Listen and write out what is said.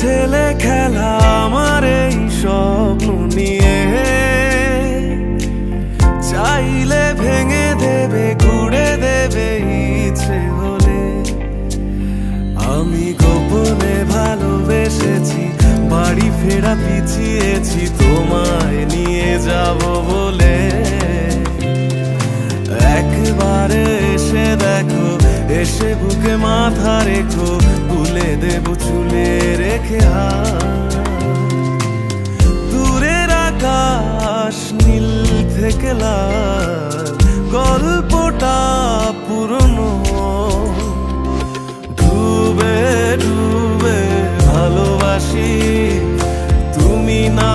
ছেলে খেলা আমার এই স্বপ্ন নিয়ে, চাইলে ভেঙে দেবে ঘুরে দেবে ইচ্ছে হলে। আমি গোপনে ভালোবেসেছি, বাড়ি ফেরা পিছিয়েছি তোমায় নিয়ে যাব বলে। একবারে এসে দেখো, এসে বুকে মাথা রেখো, তুলে দেব চুলে রেখে দূরের আকাশ নীল থেকে লাল, গল্পটা পুরনো। ডুবে ডুবে ভালোবাসি, তুমি না